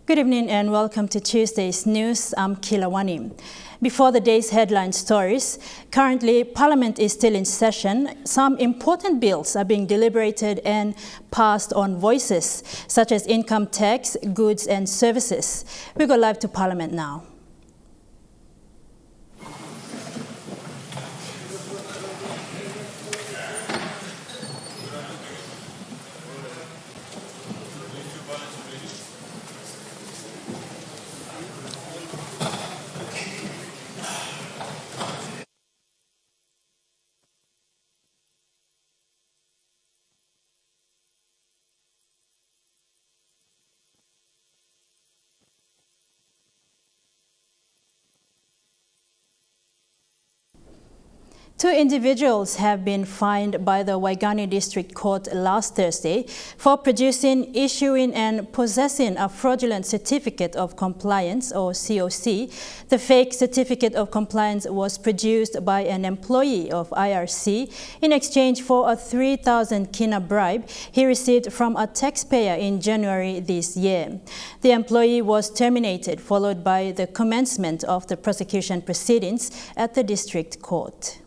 Good evening and welcome to Tuesday's news. I'm Kilawani. Before the day's headline stories, currently Parliament is still in session. Some important bills are being deliberated and passed on voices, such as income tax, goods and services. We go live to Parliament now. Two individuals have been fined by the Waigani District Court last Thursday for producing, issuing and possessing a fraudulent certificate of compliance or COC. The fake certificate of compliance was produced by an employee of IRC in exchange for a 3,000 kina bribe he received from a taxpayer in January this year. The employee was terminated, followed by the commencement of the prosecution proceedings at the District Court.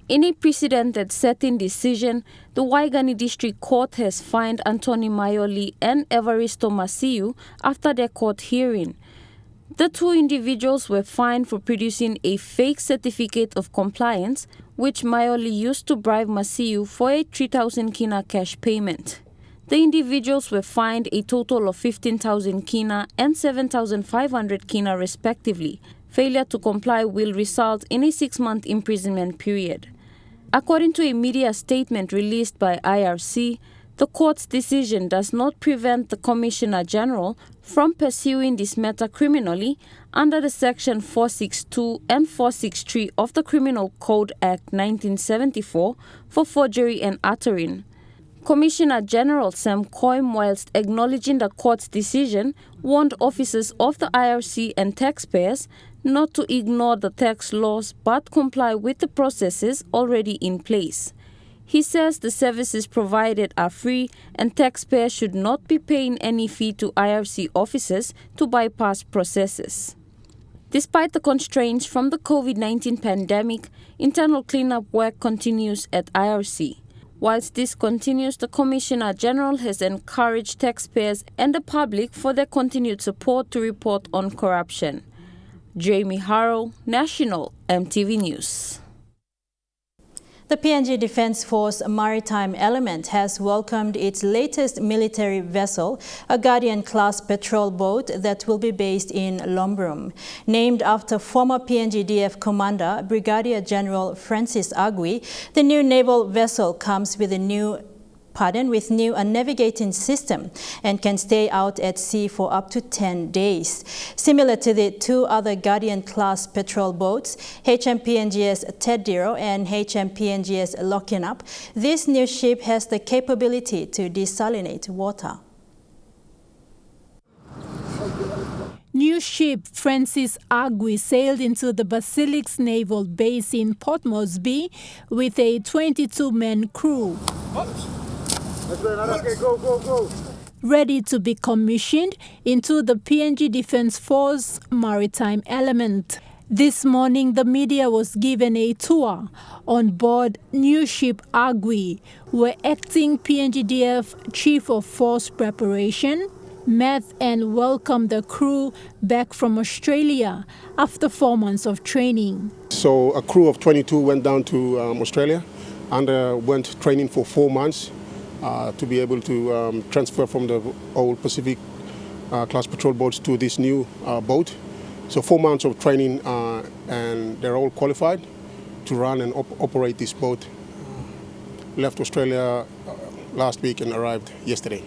In a precedent-setting decision, the Waigani District Court has fined Anthony Mayoli and Evaristo Masiu after their court hearing. The two individuals were fined for producing a fake certificate of compliance, which Mayoli used to bribe Masiu for a 3,000 kina cash payment. The individuals were fined a total of 15,000 kina and 7,500 kina respectively. Failure to comply will result in a 6-month imprisonment period. According to a media statement released by IRC, the court's decision does not prevent the Commissioner General from pursuing this matter criminally under the Section 462 and 463 of the Criminal Code Act 1974 for forgery and uttering. Commissioner General Sam Coim, whilst acknowledging the court's decision, warned officers of the IRC and taxpayers not to ignore the tax laws but comply with the processes already in place. He says the services provided are free and taxpayers should not be paying any fee to IRC officers to bypass processes. Despite the constraints from the COVID-19 pandemic, internal cleanup work continues at IRC. Whilst this continues, the Commissioner General has encouraged taxpayers and the public for their continued support to report on corruption. Jamie Harrow, National EMTV News. The PNG Defence Force Maritime Element has welcomed its latest military vessel, a Guardian-class patrol boat that will be based in Lombrum. Named after former PNGDF Commander Brigadier General Francis Agui, the new naval vessel comes with a new navigating system and can stay out at sea for up to 10 days. Similar to the two other Guardian-class patrol boats, HMPNGS Tediro and HMPNGS Lockinup, this new ship has the capability to desalinate water. New ship Francis Agui sailed into the Basilisk's naval base in Port Moresby with a 22-man crew. Ready to be commissioned into the PNG Defence Force Maritime Element. This morning, the media was given a tour on board new ship Agui, where acting PNGDF Chief of Force Preparation met and welcomed the crew back from Australia after 4 months of training. So a crew of 22 went down to Australia and went training for 4 months. To be able to transfer from the old Pacific class patrol boats to this new boat. So 4 months of training and they're all qualified to run and operate this boat. Left Australia last week and arrived yesterday.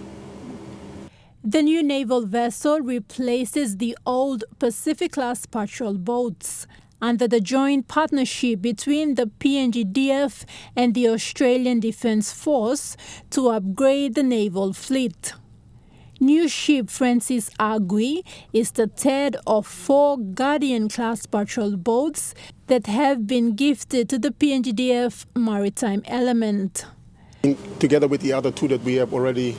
The new naval vessel replaces the old Pacific class patrol boats under the joint partnership between the PNGDF and the Australian Defence Force to upgrade the naval fleet. New ship Francis Agui is the third of 4 Guardian-class patrol boats that have been gifted to the PNGDF Maritime Element. Together with the other two that we have already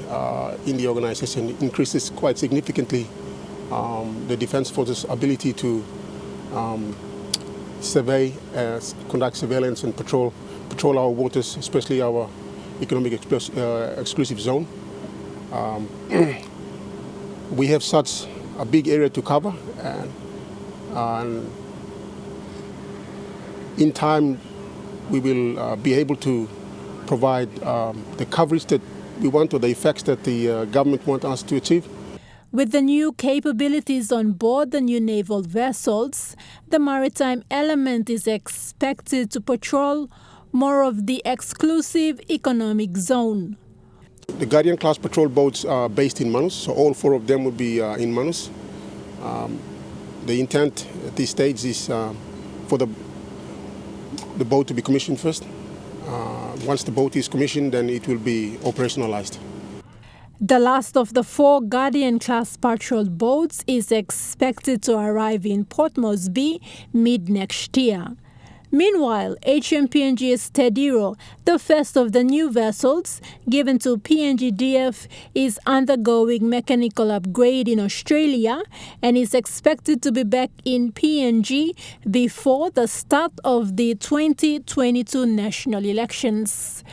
in the organization, increases quite significantly the Defense Forces' ability to survey, conduct surveillance and patrol our waters, especially our economic exclusive zone. We have such a big area to cover, and in time we will be able to provide the coverage that we want, or the effects that the government wants us to achieve. With the new capabilities on board the new naval vessels, the maritime element is expected to patrol more of the exclusive economic zone. The Guardian-class patrol boats are based in Manus, so all four of them will be in Manus. The intent at this stage is for the boat to be commissioned first. Once the boat is commissioned, then it will be operationalized. The last of the 4 Guardian-class patrol boats is expected to arrive in Port Moresby mid-next year. Meanwhile, HMPNG Estediro, the first of the new vessels given to PNGDF, is undergoing mechanical upgrade in Australia and is expected to be back in PNG before the start of the 2022 national elections.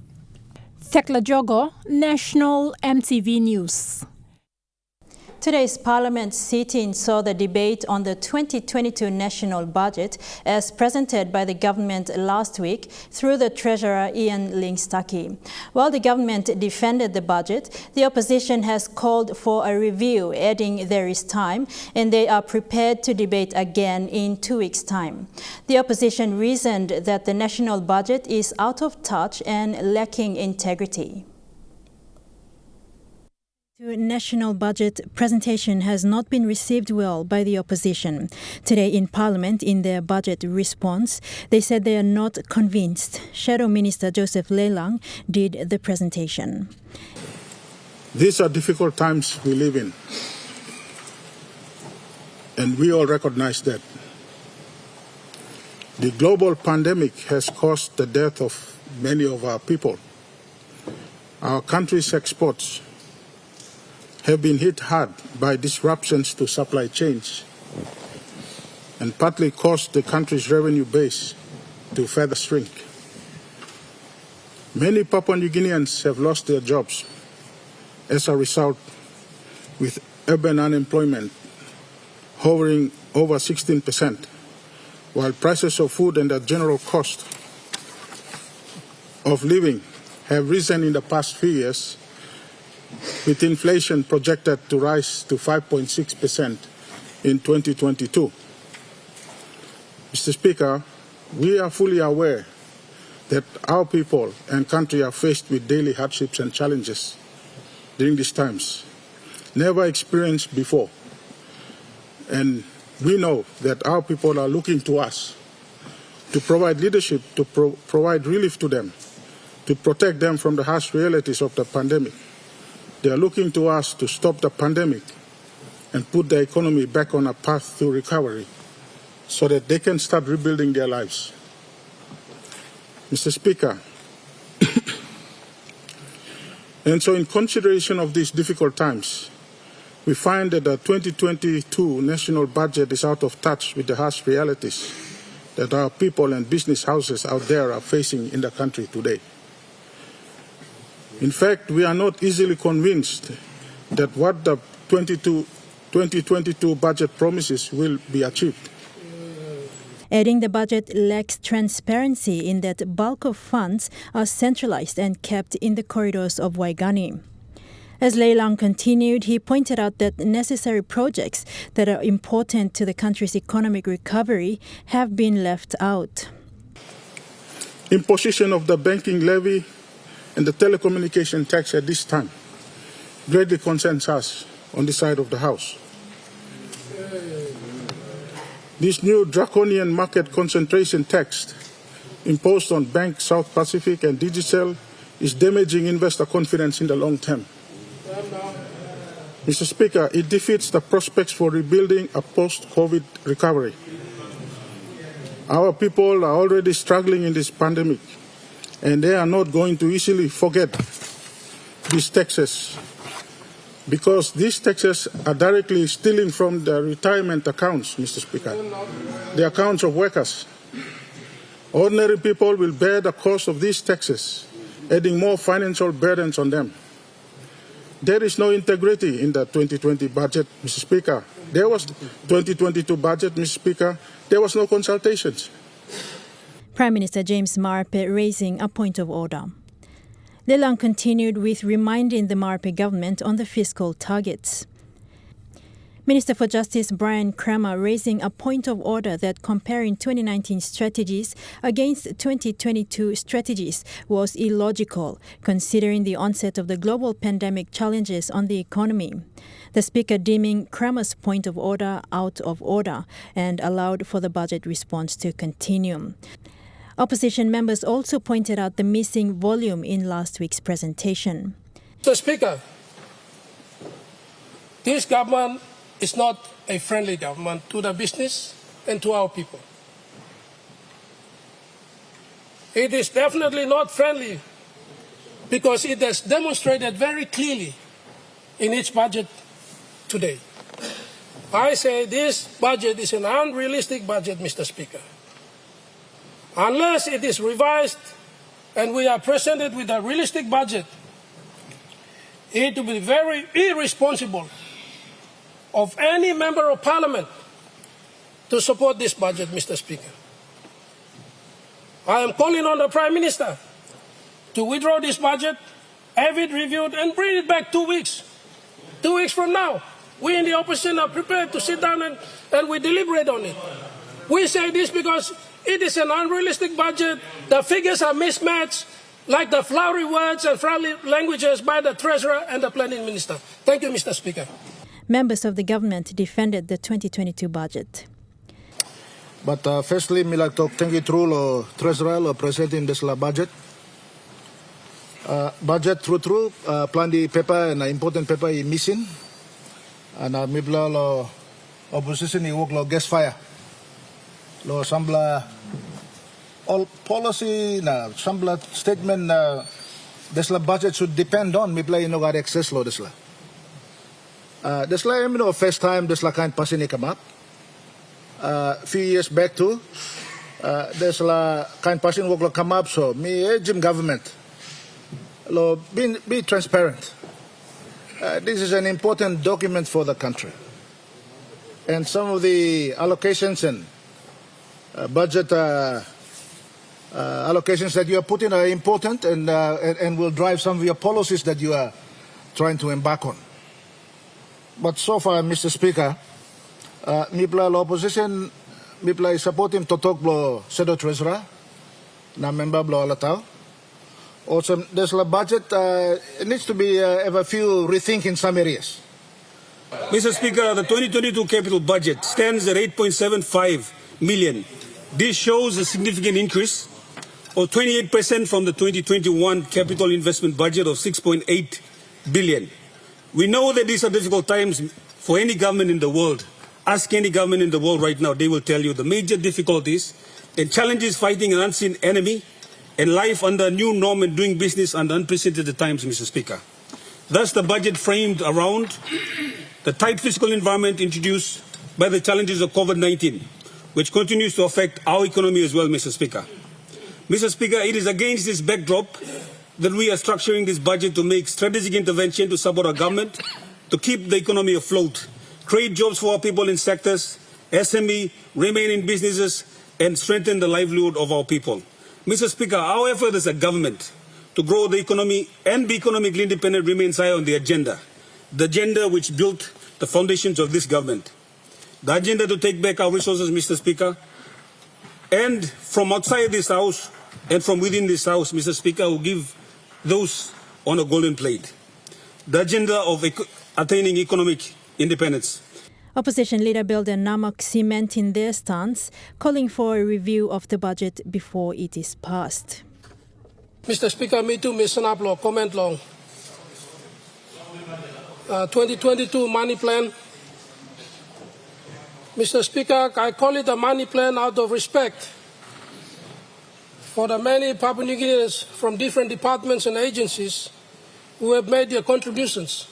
Thekla Jogo, National EMTV News. Today's Parliament sitting saw the debate on the 2022 national budget as presented by the government last week through the Treasurer Ian Ling-Stuckey. While the government defended the budget, the opposition has called for a review, adding there is time and they are prepared to debate again in 2 weeks' time. The opposition reasoned that the national budget is out of touch and lacking integrity. The national budget presentation has not been received well by the opposition. Today in Parliament, in their budget response, they said they are not convinced. Shadow Minister Joseph Leilang did the presentation. These are difficult times we live in, and we all recognize that. The global pandemic has caused the death of many of our people. Our country's exports have been hit hard by disruptions to supply chains and partly caused the country's revenue base to further shrink. Many Papua New Guineans have lost their jobs as a result, with urban unemployment hovering over 16%, while prices of food and the general cost of living have risen in the past few years, with inflation projected to rise to 5.6% in 2022. Mr. Speaker, we are fully aware that our people and country are faced with daily hardships and challenges during these times, never experienced before. And we know that our people are looking to us to provide leadership, to provide relief to them, to protect them from the harsh realities of the pandemic. They are looking to us to stop the pandemic and put the economy back on a path to recovery so that they can start rebuilding their lives. Mr. Speaker, and so in consideration of these difficult times, we find that the 2022 national budget is out of touch with the harsh realities that our people and business houses out there are facing in the country today. In fact, we are not easily convinced that what the 2022 budget promises will be achieved. Adding the budget lacks transparency in that bulk of funds are centralized and kept in the corridors of Waigani. As Leilang continued, he pointed out that necessary projects that are important to the country's economic recovery have been left out. Imposition of the banking levy and the telecommunication tax at this time greatly concerns us on this side of the House. This new draconian market concentration tax imposed on Bank South Pacific and Digicel is damaging investor confidence in the long term. Mr. Speaker, it defeats the prospects for rebuilding a post-COVID recovery. Our people are already struggling in this pandemic, and they are not going to easily forget these taxes, because these taxes are directly stealing from the retirement accounts, Mr. Speaker, the accounts of workers. Ordinary people will bear the cost of these taxes, adding more financial burdens on them. There is no integrity in the 2020 budget, Mr. Speaker. There was 2022 budget, Mr. Speaker. There was no consultations. Prime Minister James Marape raising a point of order. Lelang continued with reminding the Marape government on the fiscal targets. Minister for Justice Brian Kramer raising a point of order that comparing 2019 strategies against 2022 strategies was illogical, considering the onset of the global pandemic challenges on the economy. The Speaker deeming Kramer's point of order out of order and allowed for the budget response to continue. Opposition members also pointed out the missing volume in last week's presentation. Mr. Speaker, this government is not a friendly government to the business and to our people. It is definitely not friendly because it has demonstrated very clearly in its budget today. I say this budget is an unrealistic budget, Mr. Speaker. Unless it is revised and we are presented with a realistic budget, it will be very irresponsible of any member of parliament to support this budget, Mr. Speaker. I am calling on the Prime Minister to withdraw this budget, have it reviewed, and bring it back 2 weeks. 2 weeks from now, we in the opposition are prepared to sit down and we deliberate on it. We say this because it is an unrealistic budget. The figures are mismatched, like the flowery words and flowery languages by the Treasurer and the Planning Minister. Thank you, Mr. Speaker. Members of the government defended the 2022 budget. But firstly, I like to thank you through the Treasurer for presenting this budget. Budget through plan the paper and important paper is missing. And the opposition is work gas fire. Lo sambla all policy na sambla statement na this budget should depend on me play no got access lo this first time this kind passing come up few years back too this kind passing work come up, so me Jim government lo be transparent. This is an important document for the country, and some of the allocations and budget allocations that you are putting are important and will drive some of your policies that you are trying to embark on. But so far, Mr. Speaker, Mipla opposition, Mipla is supporting to talk blo Sedo Treasurer, na member blo alatao. Also, there's a budget, it needs to be have a few rethink in some areas. Mr. Speaker, the 2022 capital budget stands at 8.75 million. This shows a significant increase of 28% from the 2021 capital investment budget of 6.8 billion. We know that these are difficult times for any government in the world. Ask any government in the world right now, they will tell you the major difficulties and challenges fighting an unseen enemy and life under a new norm and doing business under unprecedented times, Mr. Speaker. Thus, the budget framed around the tight fiscal environment introduced by the challenges of COVID-19, which continues to affect our economy as well, Mr. Speaker. Mr. Speaker, it is against this backdrop that we are structuring this budget to make strategic intervention to support our government, to keep the economy afloat, create jobs for our people in sectors, SME, remain in businesses, and strengthen the livelihood of our people. Mr. Speaker, our effort as a government to grow the economy and be economically independent remains high on the agenda which built the foundations of this government. The agenda to take back our resources, Mr. Speaker, and from outside this House and from within this House, Mr. Speaker, will give those on a golden plate. The agenda of attaining economic independence. Opposition leader Belden Namak cementing their stance, calling for a review of the budget before it is passed. Mr. Speaker, me too, Mr. Naplo, comment long. 2022 money plan. Mr. Speaker, I call it a money plan out of respect for the many Papua New Guineans from different departments and agencies who have made their contributions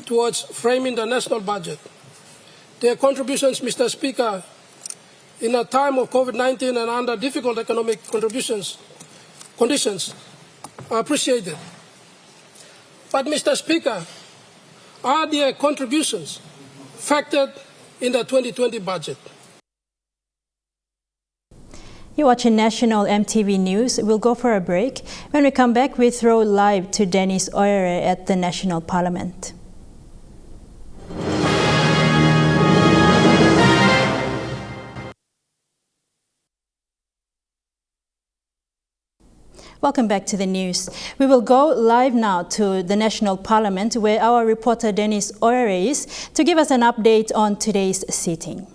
towards framing the national budget. Their contributions, Mr. Speaker, in a time of COVID-19 and under difficult economic conditions are appreciated. But, Mr. Speaker, are their contributions factored in the 2020 budget? You're watching National EMTV News. We'll go for a break. When we come back, we throw live to Dennis Oire at the National Parliament. Welcome back to the news. We will go live now to the National Parliament, where our reporter Dennis Oire is, to give us an update on today's sitting.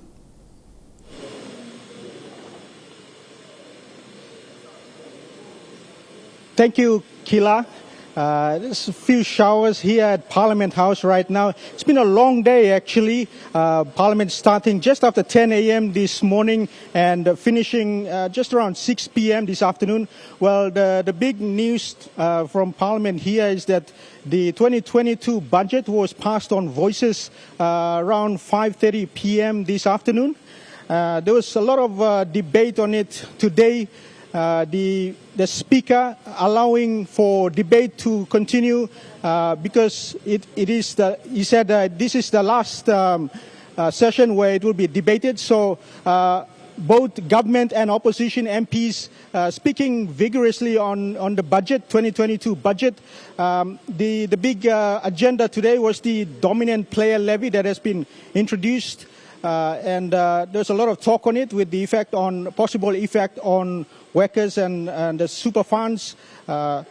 Thank you, Kila. There's a few showers here at Parliament House right now. It's been a long day, actually. Parliament starting just after 10 a.m. this morning and finishing just around 6 p.m. this afternoon. Well, the big news from Parliament here is that the 2022 budget was passed on voices around 5:30 p.m. this afternoon. There was a lot of debate on it today. The Speaker allowing for debate to continue because he said this is the last session where it will be debated. So both government and opposition MPs speaking vigorously on the budget, 2022 budget. The big agenda today was the dominant player levy that has been introduced. And there's a lot of talk on it with the possible effect on workers and the super funds. There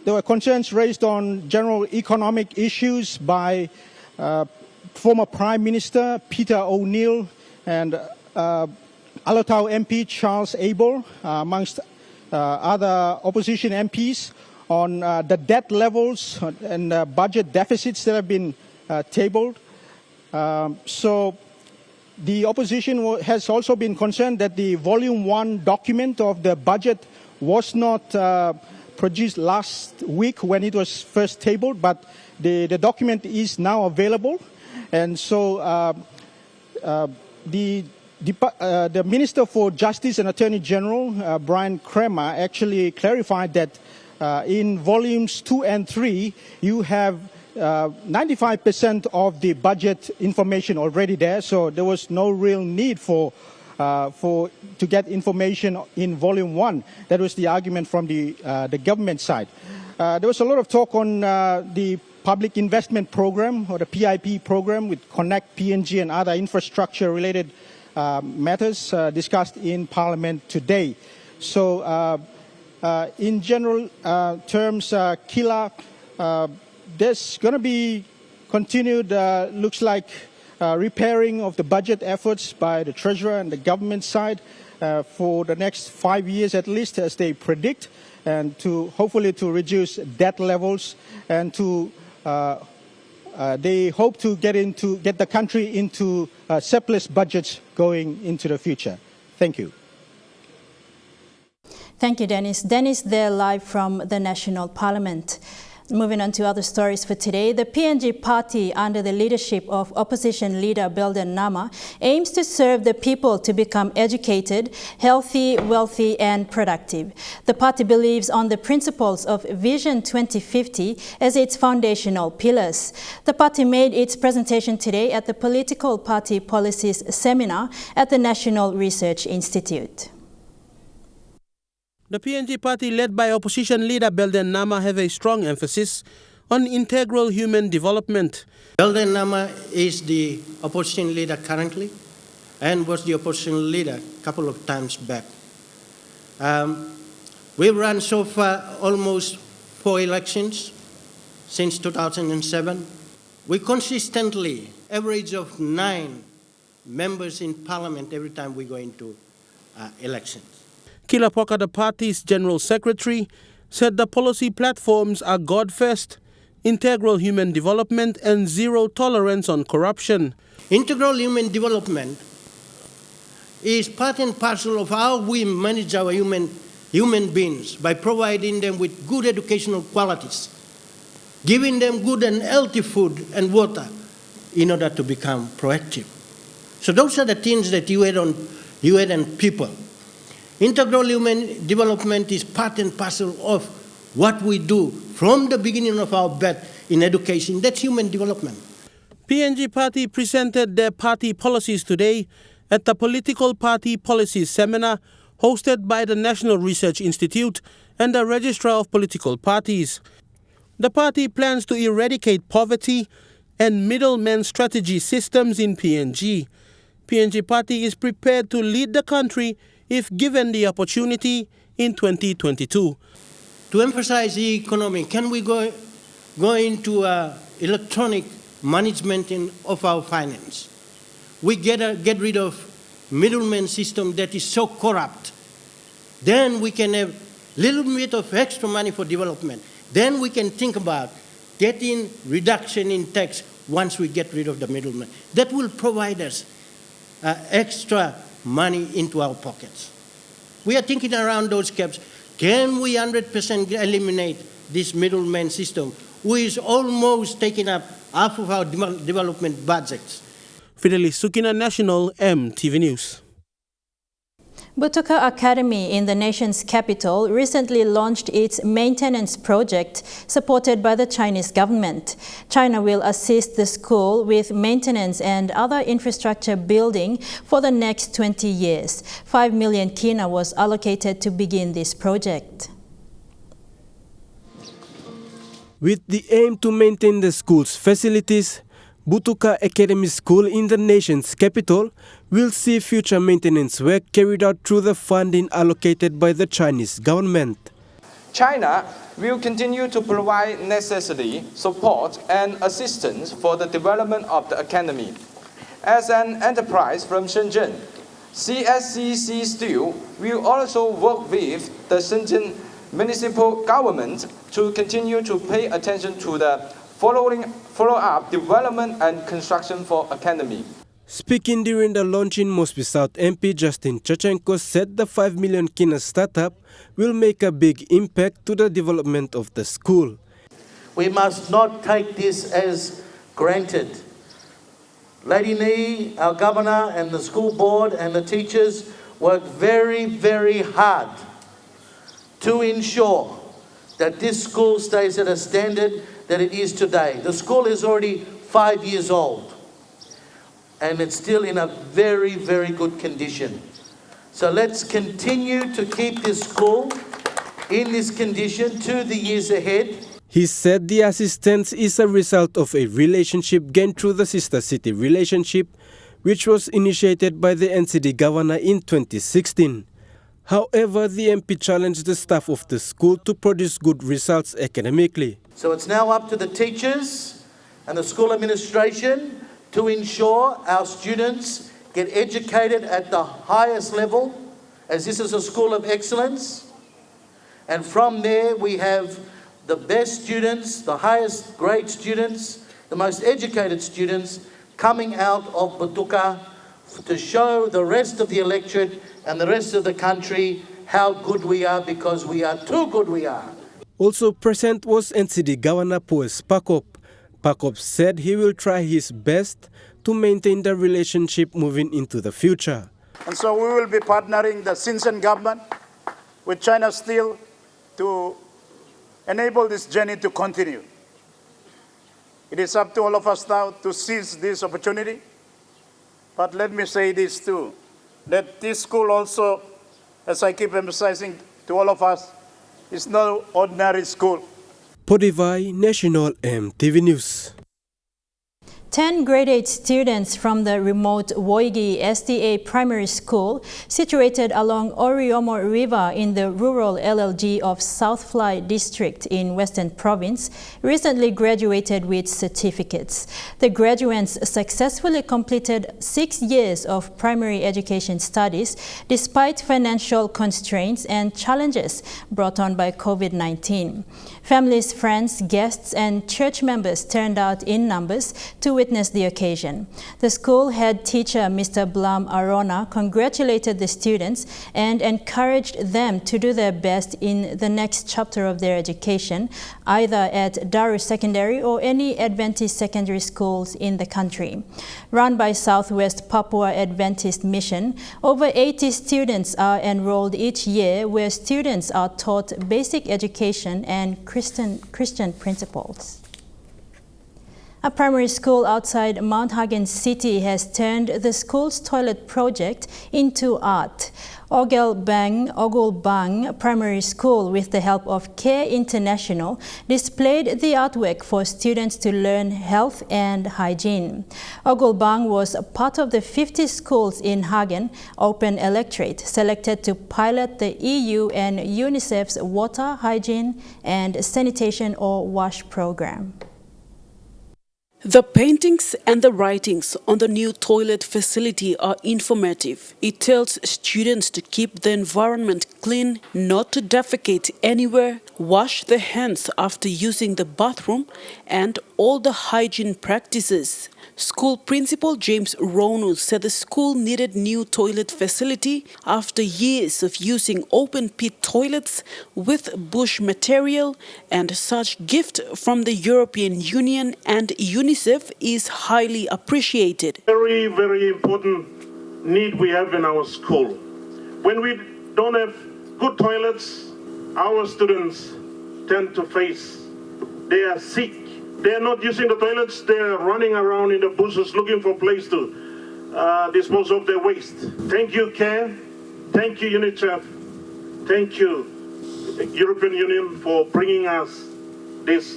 were concerns raised on general economic issues by former Prime Minister Peter O'Neill and Alatau MP Charles Abel, amongst other opposition MPs, on the debt levels and budget deficits that have been tabled. So the opposition has also been concerned that the Volume 1 document of the budget was not produced last week when it was first tabled, but the document is now available. And so the Minister for Justice and Attorney General, Brian Kramer, actually clarified that in Volumes 2 and 3, you have 95% of the budget information already there, so there was no real need to get information in Volume 1. That was the argument from the government side. There was a lot of talk on the Public Investment Program, or the PIP program, with Connect, PNG and other infrastructure-related matters discussed in Parliament today. So in general terms, Kila, there's going to be continued, looks like, repairing of the budget efforts by the Treasurer and the government side for the next 5 years at least, as they predict, and to hopefully to reduce debt levels, and to they hope to get the country into surplus budgets going into the future. Thank you. Thank you, Dennis. Dennis there live from the National Parliament. Moving on to other stories for today, the PNG Party, under the leadership of opposition leader Belden Nama, aims to serve the people to become educated, healthy, wealthy and productive. The party believes on the principles of Vision 2050 as its foundational pillars. The party made its presentation today at the Political Party Policies Seminar at the National Research Institute. The PNG Party, led by opposition leader Belden Nama, have a strong emphasis on integral human development. Belden Nama is the opposition leader currently and was the opposition leader a couple of times back. We've run so far almost 4 elections since 2007. We consistently average of 9 members in Parliament every time we go into elections. Kila Poka, the party's general secretary, said the policy platforms are God first, integral human development and zero tolerance on corruption. Integral human development is part and parcel of how we manage our human beings by providing them with good educational qualities, giving them good and healthy food and water in order to become proactive. So those are the things that you had on people. Integral human development is part and parcel of what we do from the beginning of our birth in education. That's human development. PNG Party presented their party policies today at the Political Party Policies Seminar hosted by the National Research Institute and the Registrar of Political Parties. The party plans to eradicate poverty and middleman strategy systems in PNG. PNG Party is prepared to lead the country if given the opportunity in 2022. To emphasize the economy, can we go into electronic management of our finance? We get rid of middleman system that is so corrupt. Then we can have a little bit of extra money for development. Then we can think about getting reduction in tax once we get rid of the middleman. That will provide us extra money into our pockets. We are thinking around those caps. Can we 100% eliminate this middleman system, who is almost taking up half of our development budgets? Fidelis Sukina, National EMTV News. Butuka Academy in the nation's capital recently launched its maintenance project supported by the Chinese government. China will assist the school with maintenance and other infrastructure building for the next 20 years. 5 million kina was allocated to begin this project. With the aim to maintain the school's facilities, Butuka Academy School in the nation's capital will see future maintenance work carried out through the funding allocated by the Chinese government. China will continue to provide necessary support and assistance for the development of the academy. As an enterprise from Shenzhen, CSCC Steel will also work with the Shenzhen municipal government to continue to pay attention to the follow-up development and construction for academy. Speaking during the launch in Mosby South, MP Justin Chachenko said the 5 million kina startup will make a big impact to the development of the school. We must not take this as granted. Lady Nee, our governor, and the school board and the teachers worked very, very hard to ensure that this school stays at a standard that it is today. The school is already 5 years old and it's still in a very, very good condition. So let's continue to keep this school in this condition to the years ahead. He said the assistance is a result of a relationship gained through the Sister City relationship, which was initiated by the NCD governor in 2016. However, the MP challenged the staff of the school to produce good results academically. So it's now up to the teachers and the school administration to ensure our students get educated at the highest level, as this is a school of excellence. And from there we have the best students, the highest grade students, the most educated students coming out of Butuka to show the rest of the electorate and the rest of the country how good we are, because we are too good we are. Also present was NCD Governor Pues Pakop. Pakop said he will try his best to maintain the relationship moving into the future. And so we will be partnering the Shenzhen government with China Steel to enable this journey to continue. It is up to all of us now to seize this opportunity. But let me say this too, that this school also, as I keep emphasizing to all of us, is no ordinary school. Podivai, National EMTV News. 10 grade 8 students from the remote Waigani SDA Primary School, situated along Oriomo River in the rural LLG of Southfly District in Western Province, recently graduated with certificates. The graduates successfully completed 6 years of primary education studies despite financial constraints and challenges brought on by COVID-19. Families, friends, guests, and church members turned out in numbers to witnessed the occasion. The school head teacher, Mr. Blam Arona, congratulated the students and encouraged them to do their best in the next chapter of their education, either at Daru Secondary or any Adventist secondary schools in the country. Run by Southwest Papua Adventist Mission, over 80 students are enrolled each year, where students are taught basic education and Christian principles. A primary school outside Mount Hagen City has turned the school's toilet project into art. Ogulbang Primary School, with the help of Care International, displayed the artwork for students to learn health and hygiene. Ogulbang was part of the 50 schools in Hagen Open Electorate selected to pilot the EU and UNICEF's water, hygiene and sanitation or WASH program. The paintings and the writings on the new toilet facility are informative. It tells students to keep the environment clean, not to defecate anywhere, wash their hands after using the bathroom, and all the hygiene practices. School Principal James Ronu said the school needed new toilet facility after years of using open-pit toilets with bush material, and such gift from the European Union and UNICEF is highly appreciated. Very, very important need we have in our school. When we don't have good toilets, our students tend to face, they are sick. They are not using the toilets, they are running around in the bushes looking for a place to dispose of their waste. Thank you, CARE. Thank you, UNICEF. Thank you, European Union, for bringing us this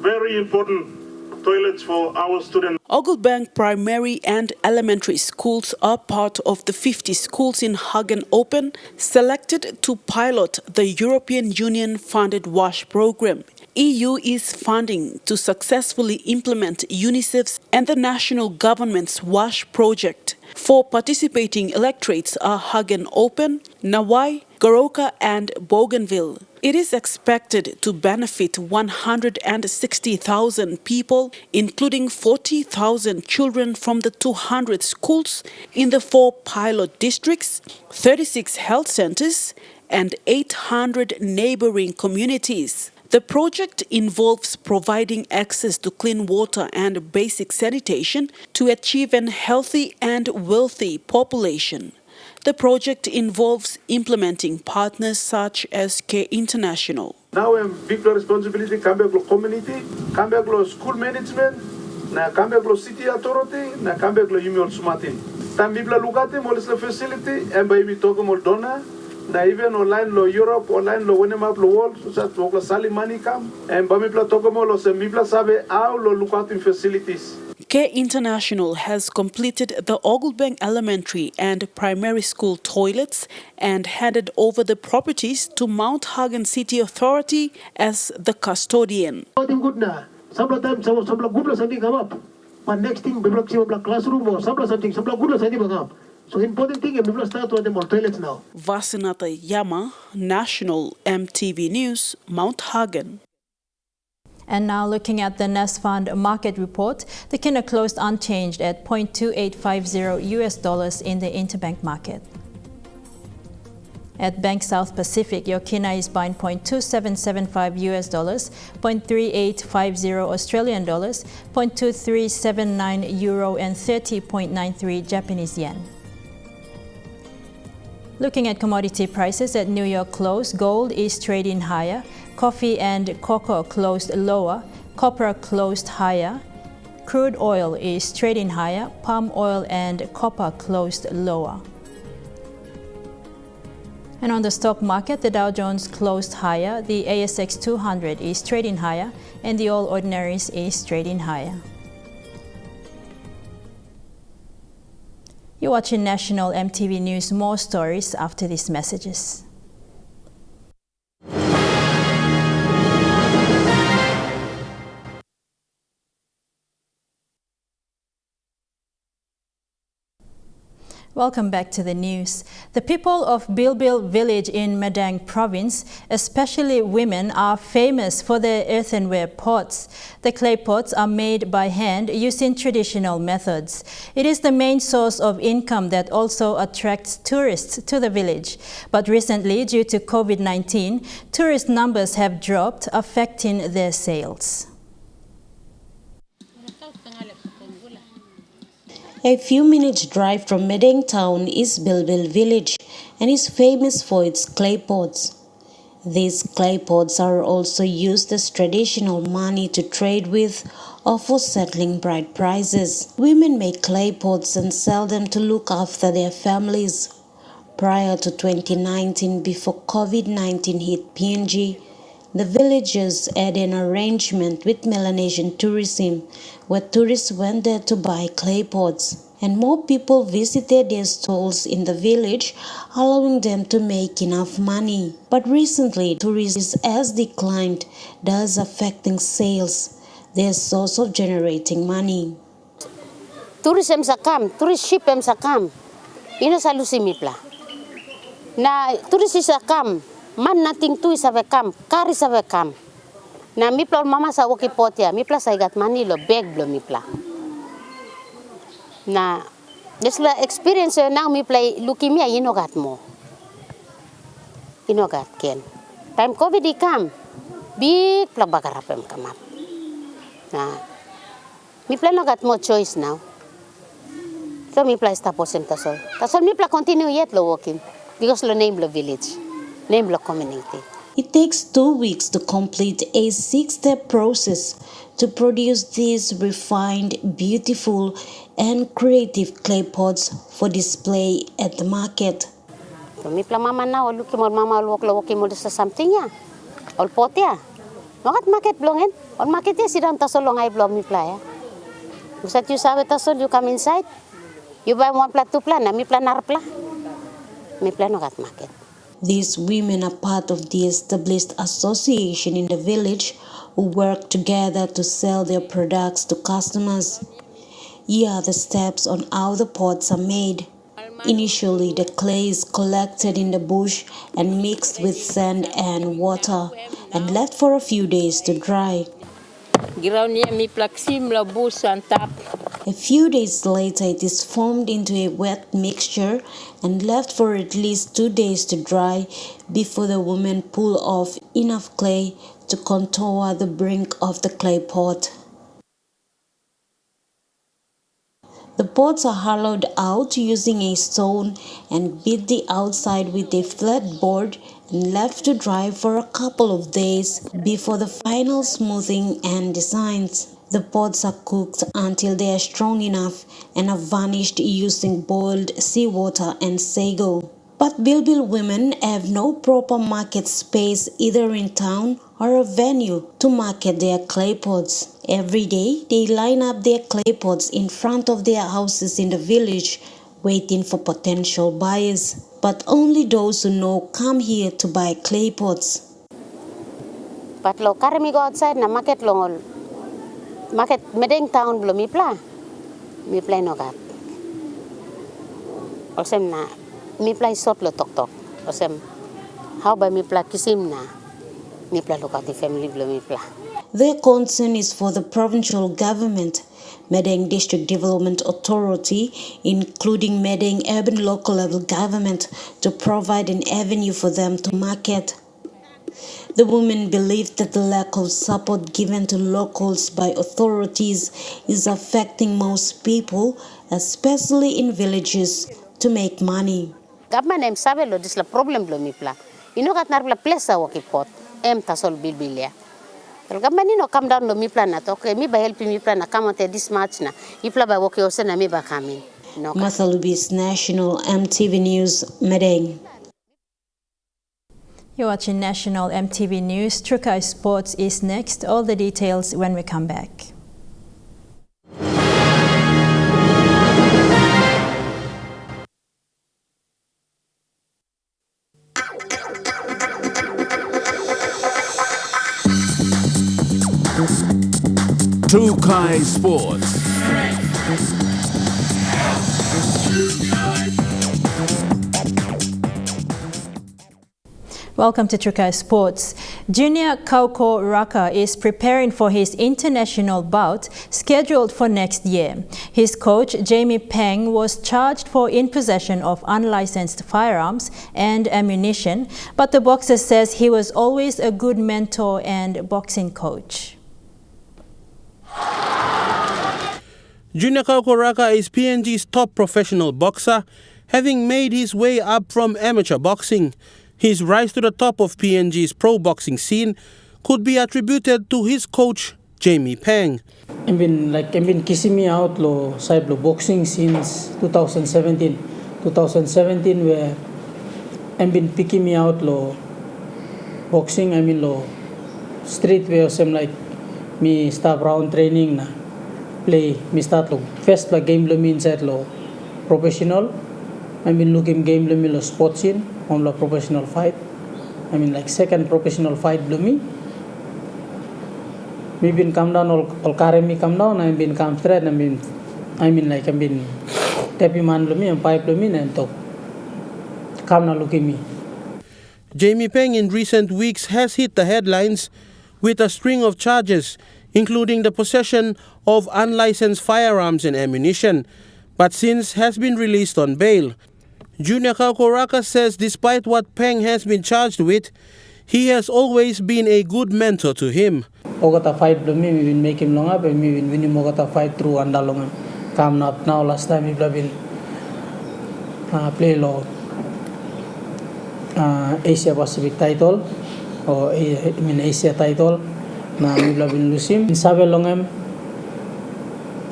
very important toilets for our students. Ogulbang primary and elementary schools are part of the 50 schools in Hagen Open selected to pilot the European Union-funded WASH program. EU is funding to successfully implement UNICEF's and the national government's WASH project. 4 participating electorates are Hagen Open, Nawai, Goroka and Bougainville. It is expected to benefit 160,000 people, including 40,000 children from the 200 schools in the 4 pilot districts, 36 health centers, and 800 neighboring communities. The project involves providing access to clean water and basic sanitation to achieve a healthy and wealthy population. The project involves implementing partners such as Care International. Now we have big responsibility, Kambeglo community, Kambeglo school management, na Kambeglo city authority, na Kambeglo Yumiol Sumatin. Tambibla Lugati, Molisla facility, and by Mitoko Moldona, na even online lo Europe, online lo Wenemap lo world, so that Wokla Sali money come, and Bamipla Tokomolo, and Mibla Sabe, our lo Lukatin facilities. Care International has completed the Ogulbang Elementary and Primary School toilets and handed over the properties to Mount Hagen City Authority as the custodian. Sometimes something come up, but next thing we classroom or something come up. So important thing is we start with the toilets now. Vasinata Yama, National EMTV News, Mount Hagen. And now looking at the NESFund market report, the kina closed unchanged at $0.2850 in the interbank market. At Bank South Pacific, your kina is buying $0.2775 $0.3850 Australian dollars, $0.2379 euro and 30.93 Japanese yen. Looking at commodity prices at New York close, gold is trading higher, coffee and cocoa closed lower, copper closed higher, crude oil is trading higher, palm oil and copper closed lower. And on the stock market, the Dow Jones closed higher, the ASX 200 is trading higher, and the All Ordinaries is trading higher. You're watching National EMTV News. More stories after these messages. Welcome back to the news. The people of Bilbil village in Madang province, especially women, are famous for their earthenware pots. The clay pots are made by hand using traditional methods. It is the main source of income that also attracts tourists to the village. But recently, due to COVID-19, tourist numbers have dropped, affecting their sales. A few minutes drive from Madang town is Bilbil village and is famous for its clay pots. These clay pots are also used as traditional money to trade with or for settling bride prices. Women make clay pots and sell them to look after their families. Prior to 2019, before COVID-19 hit PNG, the villagers had an arrangement with Melanesian tourism, where tourists went there to buy clay pots, and more people visited their stalls in the village, allowing them to make enough money. But recently, tourism has declined, thus affecting sales, their source of generating money. Tourism sa kam, tourist ship sa kam, ino sa lusimipla. Na tourist sa kam. Man nating tu sa kam, kari sa kam. Na mipla mama sa woki potia, mipla sa igat manilo beg blo mipla. Na desla experience now mipla leukemia inogat mo. Inogat ken. Time COVID ikam, big pla bagarapem kamap. Na mipla nogat mo choice now. So mipla staposem tasol. Tasol mipla continue yet lo wokim because lo name lo village. Name the community. It takes 2 weeks to complete a 6-step process to produce these refined, beautiful, and creative clay pots for display at the market. Mipla mama na olu kimol mama olu kimol sa something ya. Ol pot ya. Makat market blongen. Ol market ya sidang tasolong ay blong mipla ya. Usat you sabe tasol you come inside. You buy 1 plat 2 plat na mipla narpla. Mipla no gat market. These women are part of the established association in the village who work together to sell their products to customers. Here are the steps on how the pots are made. Initially, the clay is collected in the bush and mixed with sand and water and left for a few days to dry. A few days later, it is formed into a wet mixture and left for at least 2 days to dry before the women pull off enough clay to contour the brink of the clay pot. The pots are hollowed out using a stone and beat the outside with a flat board and left to dry for a couple of days before the final smoothing and designs. The pots are cooked until they are strong enough and are varnished using boiled seawater and sago. But Bilbil women have no proper market space either in town or a venue to market their clay pots. Every day, they line up their clay pots in front of their houses in the village, waiting for potential buyers. But only those who know come here to buy clay pots. But lo karami go outside na market longol. Market Madang town blo mipla no gat. Osem na mipla sot lo tok. Osem how by mipla kisim na mipla lo gat family blo mipla. Their concern is for the provincial government, Madang District Development Authority, including Madang Urban Local Level Government, to provide an avenue for them to market. The women believe that the lack of support given to locals by authorities is affecting most people, especially in villages, to make money. Government em sabe lo dis la problem lo mipla. Ino gat narpla plesa wakipot em tasol bilbilia. El government ino come down lo mipla na to. Okay, mi ba help mipla na come on this match na. Ipla ba woki ose na mi ba kamin. No. Mathalubis National MTV News, Madang. You're watching National MTV News. Trukai Sports is next. All the details when we come back. Trukai Sports. Welcome to Trukai Sports. Junior Kauko Raka is preparing for his international bout scheduled for next year. His coach, Jamie Peng, was charged for in possession of unlicensed firearms and ammunition, but the boxer says he was always a good mentor and boxing coach. Junior Kauko Raka is PNG's top professional boxer, having made his way up from amateur boxing. His rise to the top of PNG's pro boxing scene could be attributed to his coach, Jamie Peng. I've been kissing me out lo side lo boxing since 2017. 2017 where I've been picking me out lo boxing. Lo street where some like me start round training na play me start lo first la game lo me inside lo professional. I've been looking game lo me lo sports scene. On the professional fight, second professional fight blew me. Me been come down all carry me come down. I've been come straight. I've been tappy man blew me and pipe blew me and talk. Come now look at me. Jamie Peng in recent weeks has hit the headlines with a string of charges, including the possession of unlicensed firearms and ammunition, but since has been released on bail. Junior Kauko Raka says despite what Peng has been charged with, he has always been a good mentor to him. Ogata fight me, we been make him long up and we been winning Ogata fight through Andalong. Come up now, last time we been play law Asia Pacific title or Asia title. Now we been losing. In Sabe Longam,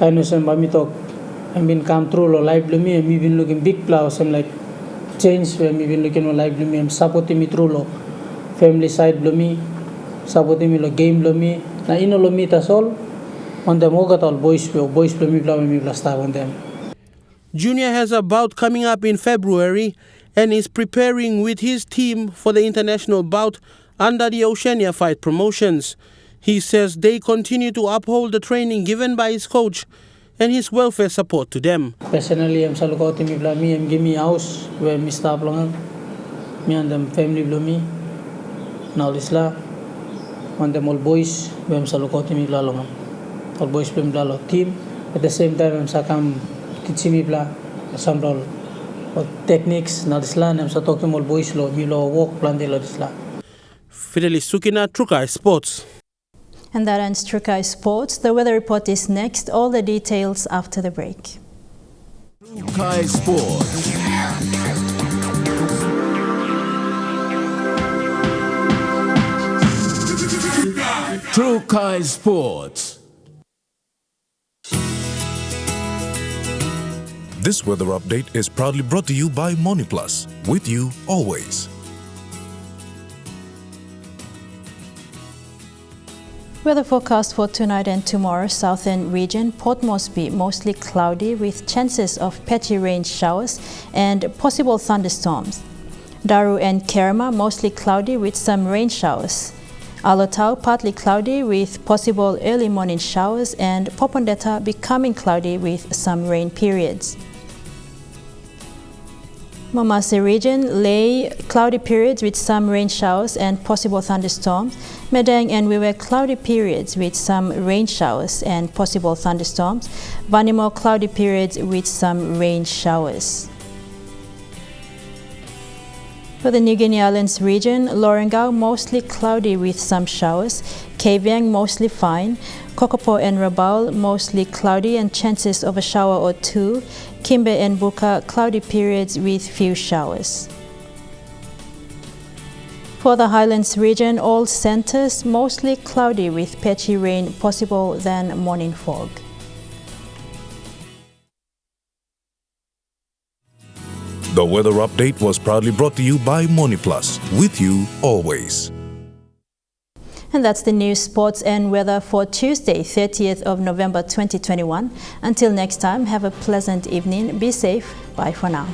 I know some Bamitok. I've been come through live me and we've been looking big plows and like change where we've been looking live me and supporting me through family side me, supporting me game me. Na ino me tas all on them all boys me plow me star on them. Junior has a bout coming up in February and is preparing with his team for the international bout under the Oceania Fight Promotions. He says they continue to uphold the training given by his coach and his welfare support to them. Personally, I'm saluting me and give me house where me stop long. Me and them family blow me. Now this la, on them all boys where I'm saluting me long. All boys play me team. At the same time, I'm sakam teaching me bla some techniques. Now this la, I'm talking all boys lo me lo walk plan de lo this la. Fidelis Sukina, Trukai Sports. And that ends Trukai Sports. The weather report is next. All the details after the break. Trukai Sports. Trukai Sports. This weather update is proudly brought to you by MoniPlus. With you always. Weather forecast for tonight and tomorrow. Southern region, Port Moresby mostly cloudy with chances of patchy rain showers and possible thunderstorms. Daru and Kerema mostly cloudy with some rain showers. Alotau partly cloudy with possible early morning showers and Popondetta becoming cloudy with some rain periods. Momase region, Ley, cloudy periods with some rain showers and possible thunderstorms. Medang and Wiwe, cloudy periods with some rain showers and possible thunderstorms. Vanimo, cloudy periods with some rain showers. For the New Guinea Islands region, Lorengau, mostly cloudy with some showers. Kavieng, mostly fine. Kokopo and Rabaul, mostly cloudy and chances of a shower or two. Kimbe and Buka, cloudy periods with few showers. For the Highlands region, all centers mostly cloudy with patchy rain possible than morning fog. The weather update was proudly brought to you by MoniPlus. With you always. And that's the news, sports and weather for Tuesday, 30th of November 2021. Until next time, have a pleasant evening. Be safe. Bye for now.